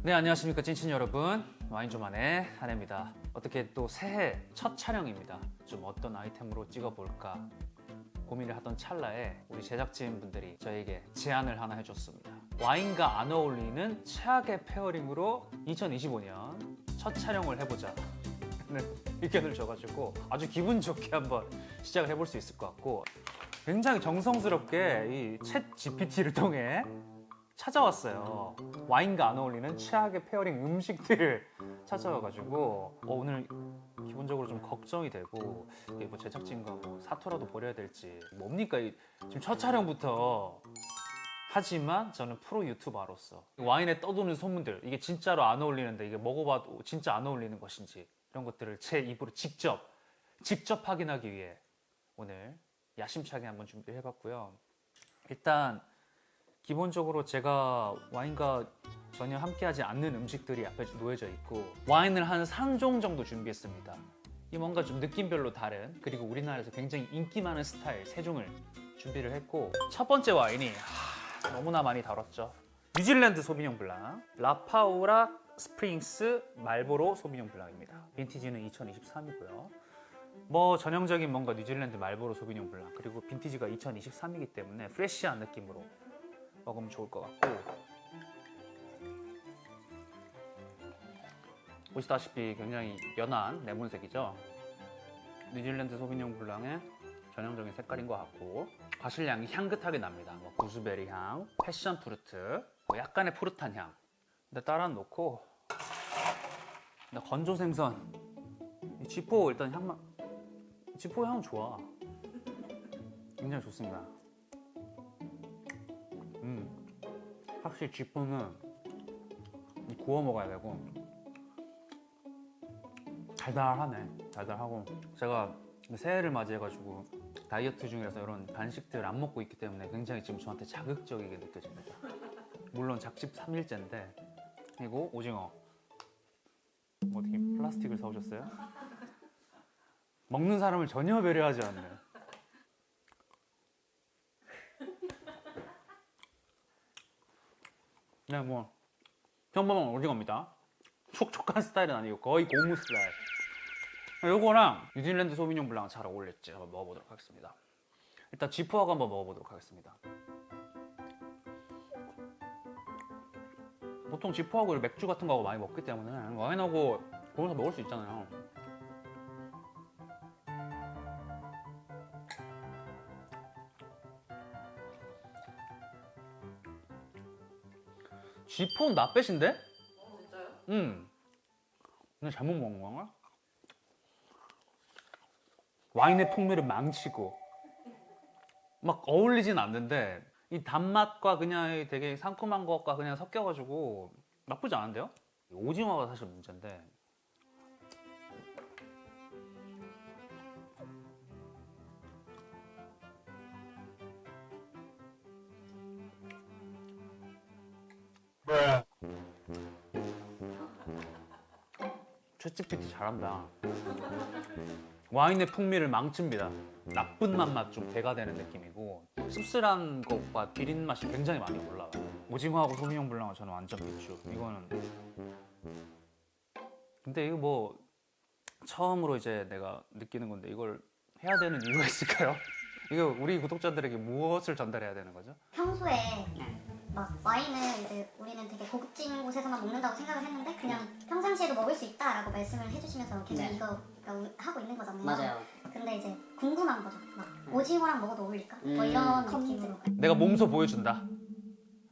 네, 안녕하십니까 찐친 여러분. 와인조만의 한혜입니다. 어떻게 또 새해 첫 촬영입니다. 좀 어떤 아이템으로 찍어볼까 고민을 하던 찰나에 우리 제작진분들이 저에게 제안을 하나 해줬습니다. 와인과 안 어울리는 최악의 페어링으로 2025년 첫 촬영을 해보자 의견을 줘가지고 아주 기분 좋게 한번 시작을 해볼 수 있을 것 같고, 굉장히 정성스럽게 이 챗 GPT를 통해 찾아왔어요. 와인과 안 어울리는 최악의 페어링 음식들을 찾아와가지고 오늘 기본적으로 좀 걱정이 되고, 이게 뭐 제작진과 뭐 사토라도 벌여야 될지 뭡니까 지금 첫 촬영부터. 하지만 저는 프로 유튜버로서 와인에 떠도는 소문들, 이게 진짜로 안 어울리는데 이게 먹어봐도 진짜 안 어울리는 것인지 이런 것들을 제 입으로 직접 확인하기 위해 오늘 야심차게 한번 준비를 해봤고요. 일단 기본적으로 제가 와인과 전혀 함께하지 않는 음식들이 앞에 놓여져 있고, 와인을 한 3종 정도 준비했습니다. 이 뭔가 좀 느낌별로 다른, 그리고 우리나라에서 굉장히 인기 많은 스타일 3종을 준비를 했고, 첫 번째 와인이 너무나 많이 다뤘죠. 뉴질랜드 소비뇽 블랑 라파우라 스프링스 말보로 소비뇽 블랑입니다. 빈티지는 2023이고요. 뭐 전형적인 뭔가 뉴질랜드 말보로 소비뇽 블랑, 그리고 빈티지가 2023이기 때문에 프레시한 느낌으로 먹으면 좋을 것 같고, 보시다시피 굉장히 연한 레몬색이죠. 뉴질랜드 소비뇽 블랑의 전형적인 색깔인 것 같고, 과실향이 향긋하게 납니다. 뭐 구스베리 향, 패션 프루트, 뭐 약간의 푸릇한 향. 근데 따라 놓고 건조 생선, 이 쥐포 일단 향만, 쥐포 향은 좋아. 굉장히 좋습니다. 확실히 쥐포는 구워 먹어야 되고 달달하고, 제가 새해를 맞이해가지고 다이어트 중이라서 이런 간식들 안 먹고 있기 때문에 굉장히 지금 저한테 자극적이게 느껴집니다. 물론 작집 3일째인데. 그리고 오징어, 뭐 어떻게 플라스틱을 사오셨어요? 먹는 사람을 전혀 배려하지 않는. 네, 뭐 평범한 오징어입니다. 촉촉한 스타일은 아니고 거의 고무 스타일. 요거랑 뉴질랜드 소비뇽 블랑 잘 어울릴지 한번 먹어보도록 하겠습니다. 일단 쥐포하고 한번 먹어보도록 하겠습니다. 보통 쥐포하고 맥주 같은 거하고 많이 먹기 때문에 와인하고 고르서 먹을 수 있잖아요. 쥐포는 나빼신데? 진짜요? 근데 잘못 먹은 건가? 와인의 풍미를 망치고 막 어울리진 않는데, 이 단맛과 그냥 되게 상큼한 것과 그냥 섞여가지고 나쁘지 않은데요? 오징어가 사실 문제인데. 챗GPT 잘한다. 와인의 풍미를 망칩니다. 나쁜 맛만 좀 배가 되는 느낌이고, 씁쓸한 것과 비린 맛이 굉장히 많이 올라와요. 오징어하고 소비뇽 블랑은 저는 완전 비추. 이거는 근데 이거 뭐 처음으로 이제 내가 느끼는 건데 이걸 해야 되는 이유가 있을까요? 이거 우리 구독자들에게 무엇을 전달해야 되는 거죠? 평소에 막 와인을 이제 우리는 되게 고급진 곳에서만 먹는다고 생각을 했는데 그냥 평상시에도 먹을 수 있다라고 말씀을 해주시면서 계속 네. 이거 하고 있는 거잖아요. 맞아요. 근데 이제 궁금한 거죠. 막 오징어랑 먹어도 어울릴까? 뭐 이런 느낌으로. 내가 몸소 보여준다.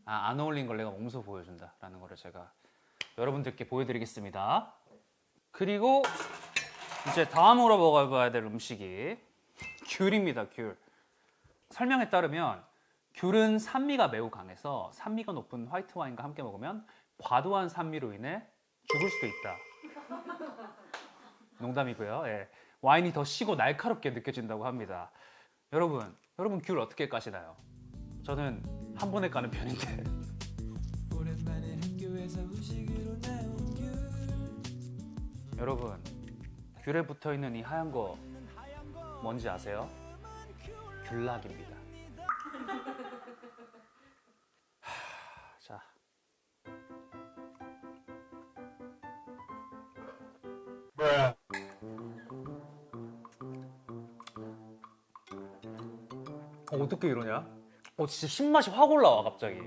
안 어울린 걸 내가 몸소 보여준다 라는 거를 제가 여러분들께 보여드리겠습니다. 그리고 이제 다음으로 먹어봐야 될 음식이 귤입니다. 귤. 설명에 따르면 귤은 산미가 매우 강해서 산미가 높은 화이트 와인과 함께 먹으면 과도한 산미로 인해 죽을 수도 있다. 농담이고요. 예. 와인이 더 시고 날카롭게 느껴진다고 합니다. 여러분 귤 어떻게 까시나요? 저는 한 번에 까는 편인데. 여러분, 귤에 붙어있는 이 하얀 거 뭔지 아세요? 귤락입니다. 자, 어떻게 이러냐? 진짜 신맛이 확 올라와 갑자기.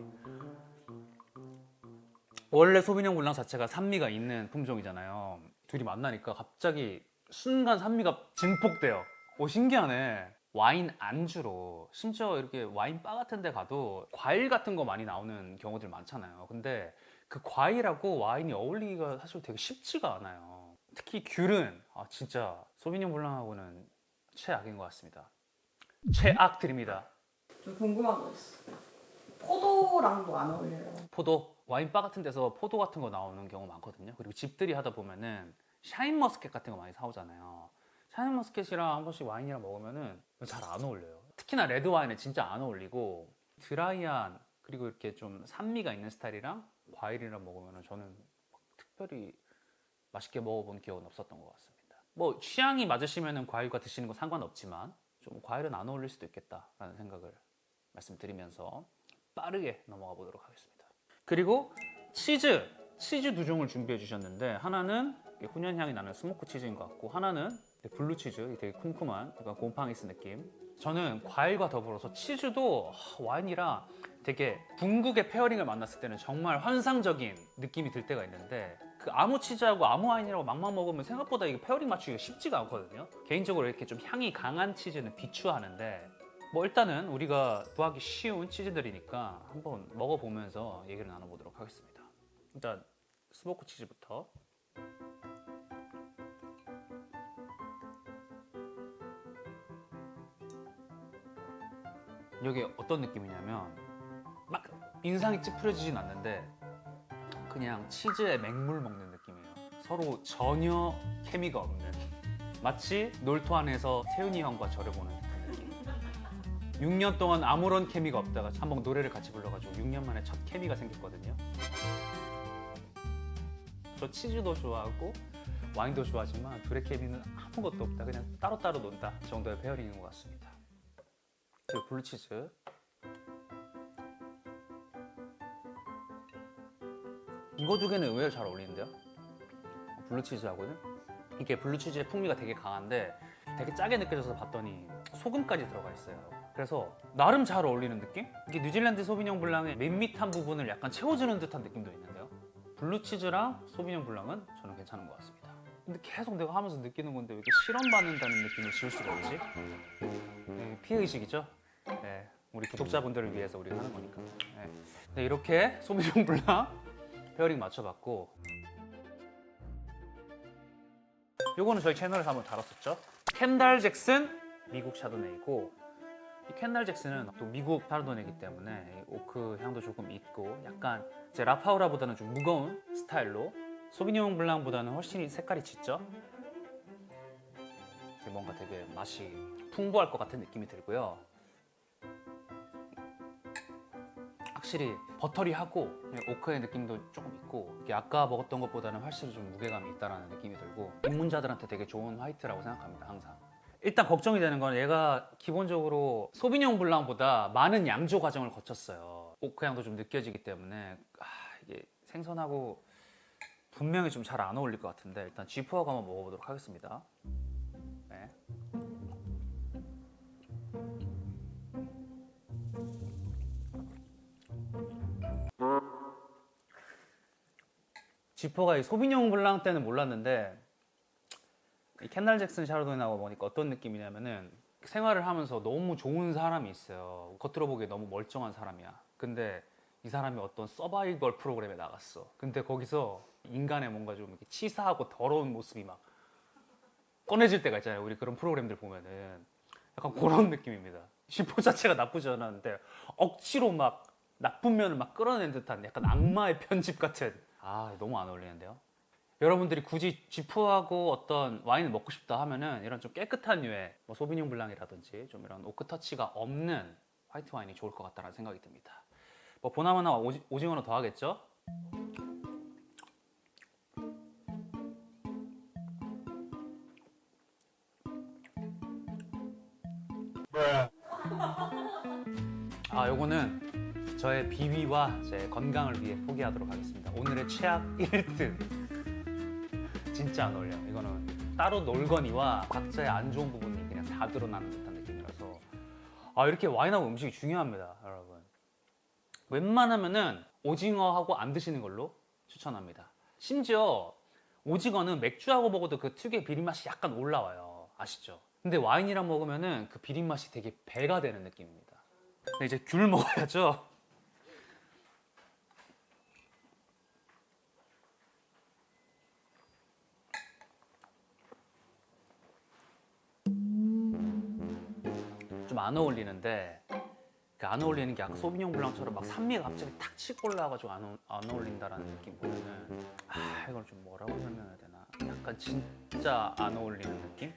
원래 소비뇽 블랑 자체가 산미가 있는 품종이잖아요. 둘이 만나니까 갑자기 순간 산미가 증폭돼요. 신기하네. 와인 안주로, 심지어 이렇게 와인 바 같은 데 가도 과일 같은 거 많이 나오는 경우들 많잖아요. 근데 그 과일하고 와인이 어울리기가 사실 되게 쉽지가 않아요. 특히 귤은 진짜 소비뇽 블랑하고는 최악인 것 같습니다. 최악 드립니다. 좀 궁금한 거 있어. 포도랑도 안 어울려요. 포도, 와인바 같은 데서 포도 같은 거 나오는 경우 많거든요. 그리고 집들이 하다 보면은 샤인머스켓 같은 거 많이 사오잖아요. 샤인머스켓이랑 한 번씩 와인이랑 먹으면은 잘 안 어울려요. 특히나 레드 와인은 진짜 안 어울리고, 드라이한 그리고 이렇게 좀 산미가 있는 스타일이랑 과일이랑 먹으면은 저는 특별히 맛있게 먹어본 기억은 없었던 것 같습니다. 뭐 취향이 맞으시면은 과일과 드시는 거 상관없지만 좀 과일은 안 어울릴 수도 있겠다라는 생각을 말씀드리면서 빠르게 넘어가 보도록 하겠습니다. 그리고 치즈 2종을 준비해 주셨는데, 하나는 훈연향이 나는 스모크 치즈인 것 같고, 하나는 블루 치즈, 되게 쿰쿰한 약간 곰팡이스 느낌. 저는 과일과 더불어서 치즈도 와인이랑 되게 궁극의 페어링을 만났을 때는 정말 환상적인 느낌이 들 때가 있는데, 그 아무 치즈하고 아무 와인이라고 막막 먹으면 생각보다 이게 페어링 맞추기가 쉽지가 않거든요. 개인적으로 이렇게 좀 향이 강한 치즈는 비추하는데, 뭐 일단은 우리가 구하기 쉬운 치즈들이니까 한번 먹어보면서 얘기를 나눠보도록 하겠습니다. 일단 스모크 치즈부터. 이게 어떤 느낌이냐면 막 인상이 찌푸려지진 않는데 그냥 치즈에 맹물 먹는 느낌이에요. 서로 전혀 케미가 없는, 마치 놀토 안에서 세윤이 형과 저를 보는 듯한 느낌. 6년 동안 아무런 케미가 없다가 한번 노래를 같이 불러가지고 6년 만에 첫 케미가 생겼거든요. 저 치즈도 좋아하고 와인도 좋아하지만 둘의 케미는 아무것도 없다. 그냥 따로따로 논다 정도의 페어링인 것 같습니다. 그리고 블루치즈. 이거 두 개는 의외로 잘 어울리는데요? 블루치즈하고는. 이게 블루치즈의 풍미가 되게 강한데 되게 짜게 느껴져서 봤더니 소금까지 들어가 있어요. 그래서 나름 잘 어울리는 느낌? 이게 뉴질랜드 소비뇽 블랑의 밋밋한 부분을 약간 채워주는 듯한 느낌도 있는데요. 블루치즈랑 소비뇽 블랑은 저는 괜찮은 것 같습니다. 근데 계속 내가 하면서 느끼는 건데 왜 이렇게 실험받는다는 느낌을 지울 수가 없지? 네, 피해의식이죠? 네, 우리 구독자분들을 위해서 우리가 하는 거니까. 네. 네, 이렇게 소비뇽 블랑 페어링 맞춰봤고, 요거는 저희 채널에서 한번 다뤘었죠. 켄달 잭슨 미국 샤도네이고, 이 켄달 잭슨은 또 미국 샤도네이기 때문에 오크 향도 조금 있고 약간 이제 라파우라보다는 좀 무거운 스타일로, 소비뇽 블랑보다는 훨씬 색깔이 짙죠. 뭔가 되게 맛이 풍부할 것 같은 느낌이 들고요. 확실히 버터리하고 오크의 느낌도 조금 있고, 이게 아까 먹었던 것보다는 확실히 좀 무게감이 있다는 느낌이 들고, 입문자들한테 되게 좋은 화이트라고 생각합니다. 항상. 일단 걱정이 되는 건 얘가 기본적으로 소비뇽 블랑보다 많은 양조 과정을 거쳤어요. 오크 향도 좀 느껴지기 때문에 이게 생선하고 분명히 좀 잘 안 어울릴 것 같은데, 일단 G4하고 한번 먹어보도록 하겠습니다. 네. G4가 이 소비뇽 블랑 때는 몰랐는데 이 켄달 잭슨 샤르도네하고 보니까 어떤 느낌이냐면은, 생활을 하면서 너무 좋은 사람이 있어요. 겉으로 보기에 너무 멀쩡한 사람이야. 근데 이 사람이 어떤 서바이벌 프로그램에 나갔어. 근데 거기서 인간의 뭔가 좀 이렇게 치사하고 더러운 모습이 막 꺼내질 때가 있잖아요. 우리 그런 프로그램들 보면은 약간 그런 느낌입니다. G4 자체가 나쁘지 않았는데 억지로 막 나쁜 면을 막 끌어낸 듯한 약간 악마의 편집 같은. 너무 안 어울리는데요. 여러분들이 굳이 G4하고 어떤 와인을 먹고 싶다 하면은 이런 좀 깨끗한 류의 뭐 소비뇽 블랑이라든지 좀 이런 오크 터치가 없는 화이트 와인이 좋을 것 같다는 생각이 듭니다. 뭐 보나마나 오징어는 더 하겠죠? 요거는 저의 비위와 제 건강을 위해 포기하도록 하겠습니다. 오늘의 최악 1등 진짜 안 어울려요. 이거는 따로 놀거니와 각자의 안 좋은 부분이 그냥 다 드러나는 듯한 느낌이라서 이렇게 와인하고 음식이 중요합니다, 여러분. 웬만하면은 오징어하고 안 드시는 걸로 추천합니다. 심지어 오징어는 맥주하고 먹어도 그 특유의 비린맛이 약간 올라와요. 아시죠? 근데 와인이랑 먹으면은 그 비린맛이 되게 배가 되는 느낌입니다. 근데 이제 귤 먹어야죠. 좀 안 어울리는데 그 안 어울리는 게 아까 소비뇽 블랑처럼 막 산미가 갑자기 탁 치고 올라와가지고 안 어울린다라는 느낌보다는 이걸 좀 뭐라고 설명해야 되나, 약간 진짜 안 어울리는 느낌?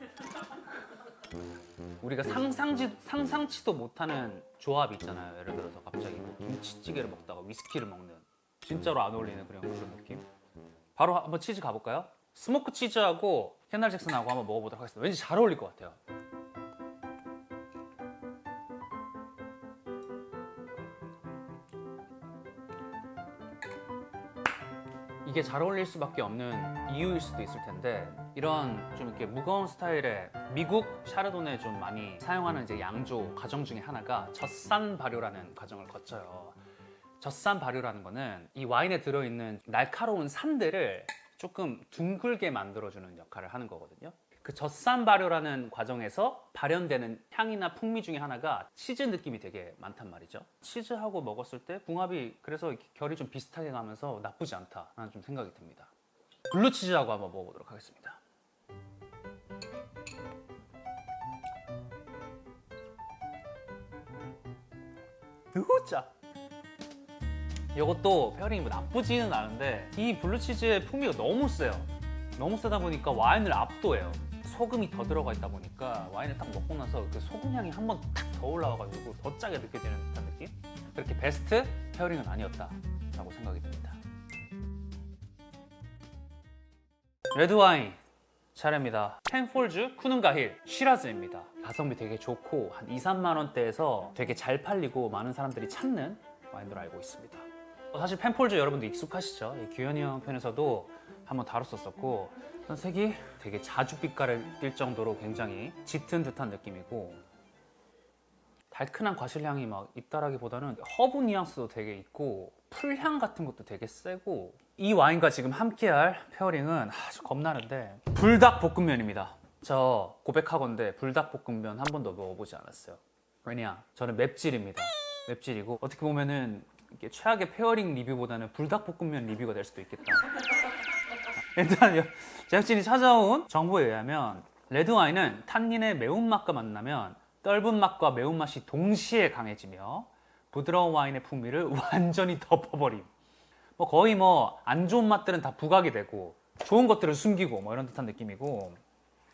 우리가 상상치도 못하는 조합이 있잖아요. 예를 들어서 갑자기 뭐 김치찌개를 먹다가 위스키를 먹는, 진짜로 안 어울리는 그런 느낌. 바로 한번 치즈 가볼까요? 스모크 치즈하고 캐날 잭슨하고 한번 먹어보도록 하겠습니다. 왠지 잘 어울릴 것 같아요. 이게 잘 어울릴 수밖에 없는 이유일 수도 있을 텐데, 이런 좀 이렇게 무거운 스타일의 미국 샤르도네 좀 많이 사용하는 이제 양조 과정 중에 하나가 젖산 발효라는 과정을 거쳐요. 젖산 발효라는 거는 이 와인에 들어있는 날카로운 산들을 조금 둥글게 만들어주는 역할을 하는 거거든요. 그 젖산 발효라는 과정에서 발현되는 향이나 풍미 중에 하나가 치즈 느낌이 되게 많단 말이죠. 치즈하고 먹었을 때 궁합이 그래서 결이 좀 비슷하게 가면서 나쁘지 않다라는 좀 생각이 듭니다. 블루치즈하고 한번 먹어보도록 하겠습니다. 으짜! 이것도 페어링이 뭐 나쁘지는 않은데 이 블루치즈의 풍미가 너무 세요. 너무 세다 보니까 와인을 압도해요. 소금이 더 들어가 있다 보니까 와인을 딱 먹고 나서 그 소금 향이 한 번 탁 더 올라와가지고 더 짜게 느껴지는 듯한 느낌? 그렇게 베스트 페어링은 아니었다라고 생각이 듭니다. 레드와인 차례입니다. 펜폴즈 쿠눈가힐 시라즈입니다. 가성비 되게 좋고 한 2, 3만 원대에서 되게 잘 팔리고 많은 사람들이 찾는 와인으로 알고 있습니다. 사실 펜폴즈 여러분도 익숙하시죠? 규현이 형 편에서도 한번 다뤘었고, 색이 되게 자주 빛깔을 띌 정도로 굉장히 짙은 듯한 느낌이고, 달큰한 과실향이 막 있다라기보다는 허브 뉘앙스도 되게 있고 풀향 같은 것도 되게 세고, 이 와인과 지금 함께할 페어링은 아주 겁나는데 불닭볶음면입니다. 저 고백하건대 불닭볶음면 한 번도 먹어보지 않았어요. 왜냐? 저는 맵찔입니다. 맵찔이고 어떻게 보면은 이게 최악의 페어링 리뷰보다는 불닭볶음면 리뷰가 될 수도 있겠다. 일단 제작진이 찾아온 정보에 의하면 레드와인은 탄닌의 매운맛과 만나면 떫은 맛과 매운맛이 동시에 강해지며 부드러운 와인의 풍미를 완전히 덮어버림. 거의 안 좋은 맛들은 다 부각이 되고 좋은 것들을 숨기고 이런 듯한 느낌이고,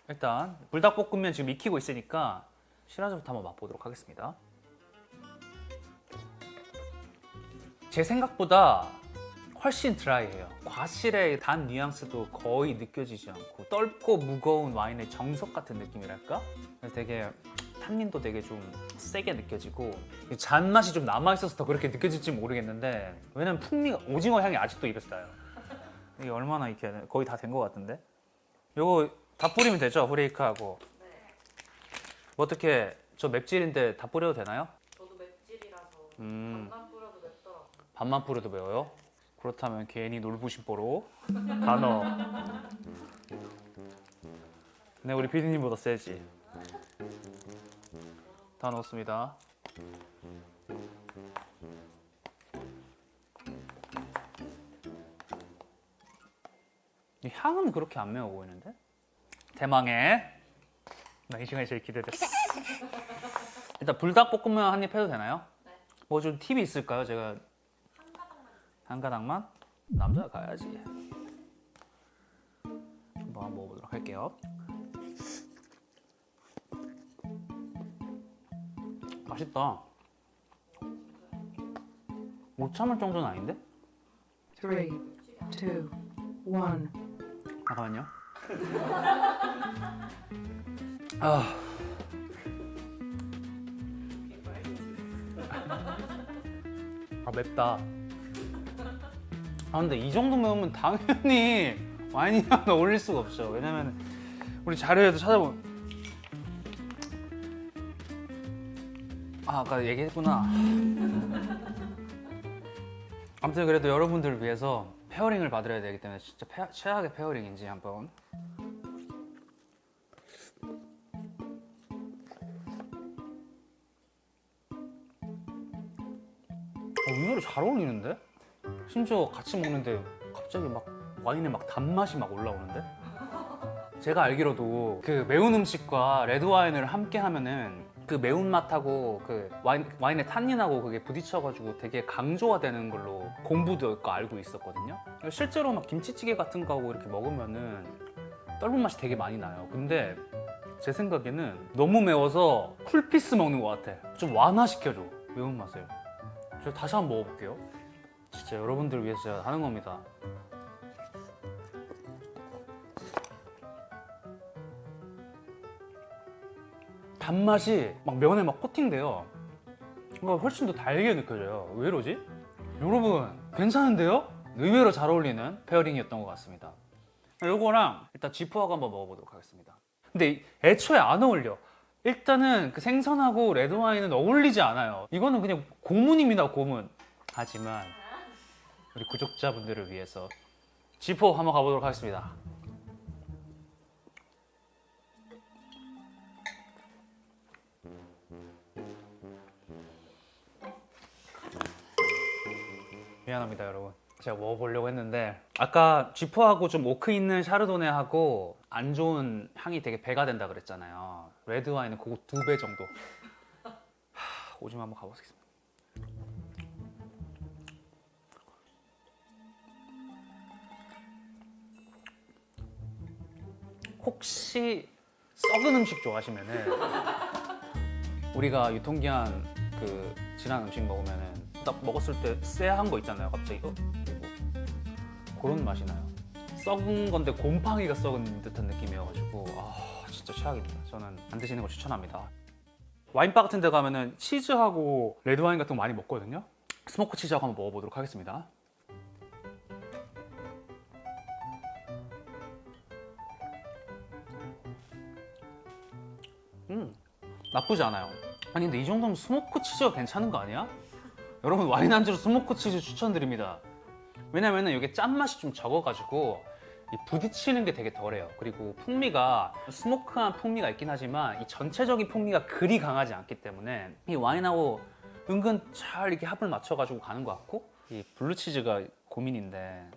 일단 불닭볶음면 지금 익히고 있으니까 시라즈부터 한번 맛보도록 하겠습니다. 제 생각보다 훨씬 드라이해요. 과실의 단 뉘앙스도 거의 느껴지지 않고 떫고 무거운 와인의 정석 같은 느낌이랄까? 그래서 되게 탄닌도 되게 좀 세게 느껴지고 잔맛이 좀 남아있어서 더 그렇게 느껴질지 모르겠는데, 왜냐면 풍미가 오징어 향이 아직도 입에서 나요. 이게 얼마나 이렇게 거의 다 된 것 같은데? 요거 다 뿌리면 되죠? 후레이크하고. 네. 어떻게 저 맵찔인데 다 뿌려도 되나요? 저도 맵찔이라서 반만 뿌려도 맵더라고요. 반만 뿌려도 매워요? 그렇다면 괜히 놀부심보로 다 넣어. 네, 우리 피디님보다 세지. 다 넣었습니다. 이 향은 그렇게 안 매워 보이는데? 대망의, 나 이 시간이 제일 기대됐어. 일단 불닭볶음면 한 입 해도 되나요? 네. 뭐 좀 팁이 있을까요? 제가 한 가닥만? 남자가 가야지. 한번 먹어보도록 할게요. 맛있다. 못 참을 정도는 아닌데? 3, 2, 1. 잠깐만요. 맵다. 근데 이 정도 매우면 당연히 와인이랑은 어울릴 수가 없죠. 왜냐면 우리 자료에도 찾아보면 아까 얘기했구나. 아무튼 그래도 여러분들을 위해서 페어링을 봐드려야 되기 때문에 진짜 최악의 페어링인지 한번. 의외로 잘 어울리는데? 심지어 같이 먹는데 갑자기 막 와인에 막 단맛이 막 올라오는데? 제가 알기로도 그 매운 음식과 레드 와인을 함께 하면은 그 매운맛하고 그 와인의 탄닌하고 그게 부딪혀가지고 되게 강조가 되는 걸로 공부도 있고 알고 있었거든요. 실제로 막 김치찌개 같은 거하고 이렇게 먹으면은 떫은 맛이 되게 많이 나요. 근데 제 생각에는 너무 매워서 쿨피스 먹는 것 같아. 좀 완화시켜줘, 매운맛을. 저 다시 한번 먹어볼게요. 진짜 여러분들 위해서 제가 하는 겁니다. 단맛이 막 면에 막 코팅돼요. 뭔가 훨씬 더 달게 느껴져요. 왜 이러지? 여러분 괜찮은데요? 의외로 잘 어울리는 페어링이었던 것 같습니다. 요거랑 일단 지프하고 한번 먹어보도록 하겠습니다. 근데 애초에 안 어울려. 일단은 그 생선하고 레드와인은 어울리지 않아요. 이거는 그냥 고문입니다, 고문. 하지만 우리 구독자분들을 위해서 지포 한번 가보도록 하겠습니다. 미안합니다, 여러분. 제가 먹어보려고 했는데 아까 쥐포하고 좀 오크 있는 샤르도네하고 안 좋은 향이 되게 배가 된다 그랬잖아요. 레드 와인은 그거 2배 정도. 오징어 한번 가보겠습니다. 혹시 썩은 음식 좋아하시면은 우리가 유통기한 그 지난 음식 먹으면은 딱 먹었을 때 쎄한 거 있잖아요. 갑자기 이거 그런 맛이 나요. 썩은 건데 곰팡이가 썩은 듯한 느낌이어가지고 진짜 최악입니다. 저는 안 드시는 걸 추천합니다. 와인바 같은 데 가면은 치즈하고 레드와인 같은 거 많이 먹거든요. 스모크 치즈하고 한번 먹어보도록 하겠습니다. 나쁘지 않아요. 아니 근데 이 정도면 스모크 치즈가 괜찮은 거 아니야? 여러분 와인 안주로 스모크 치즈 추천드립니다. 왜냐면은 이게 짠맛이 좀 적어가지고 이 부딪히는 게 되게 덜해요. 그리고 풍미가 스모크한 풍미가 있긴 하지만 이 전체적인 풍미가 그리 강하지 않기 때문에 이 와인하고 은근 잘 이렇게 합을 맞춰가지고 가는 것 같고 이 블루치즈가 고민인데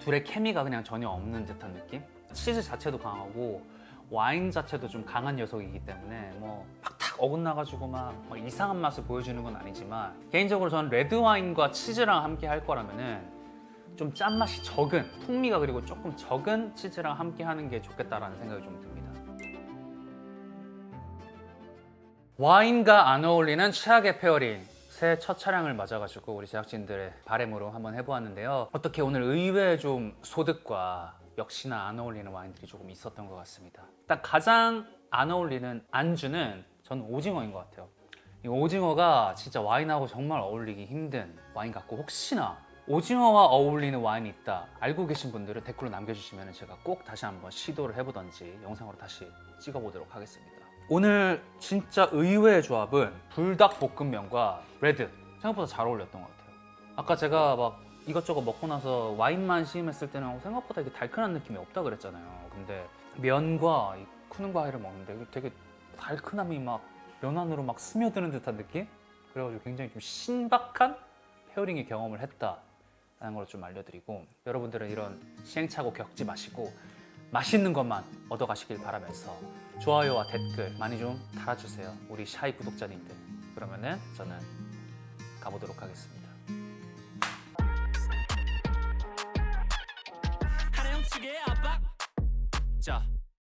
둘의 케미가 그냥 전혀 없는 듯한 느낌? 치즈 자체도 강하고 와인 자체도 좀 강한 녀석이기 때문에 뭐 팍탁 어긋나가지고 막 이상한 맛을 보여주는 건 아니지만 개인적으로 저는 레드 와인과 치즈랑 함께 할 거라면은 좀 짠맛이 적은 풍미가 그리고 조금 적은 치즈랑 함께 하는 게 좋겠다라는 생각이 좀 듭니다. 와인과 안 어울리는 최악의 페어링. 새해 첫 촬영을 맞아가지고 우리 제작진들의 바람으로 한번 해보았는데요. 어떻게 오늘 의외의 좀 소득과 역시나 안 어울리는 와인들이 조금 있었던 것 같습니다. 일단 가장 안 어울리는 안주는 저는 오징어인 것 같아요. 이 오징어가 진짜 와인하고 정말 어울리기 힘든 와인 같고 혹시나 오징어와 어울리는 와인이 있다 알고 계신 분들은 댓글로 남겨주시면 제가 꼭 다시 한번 시도를 해보던지 영상으로 다시 찍어보도록 하겠습니다. 오늘 진짜 의외의 조합은 불닭볶음면과 레드 생각보다 잘 어울렸던 것 같아요. 아까 제가 막 이것저것 먹고 나서 와인만 시음했을 때는 생각보다 이게 달큰한 느낌이 없다 그랬잖아요. 근데 면과 이 쿠눈과이를 먹는데 되게 달큰함이 막 면 안으로 막 스며드는 듯한 느낌? 그래가지고 굉장히 좀 신박한 페어링의 경험을 했다라는 걸 좀 알려드리고 여러분들은 이런 시행착오 겪지 마시고 맛있는 것만 얻어가시길 바라면서 좋아요와 댓글 많이 좀 달아주세요. 우리 샤이 구독자님들. 그러면은 저는 가보도록 하겠습니다. 하나형측의 압박. 자.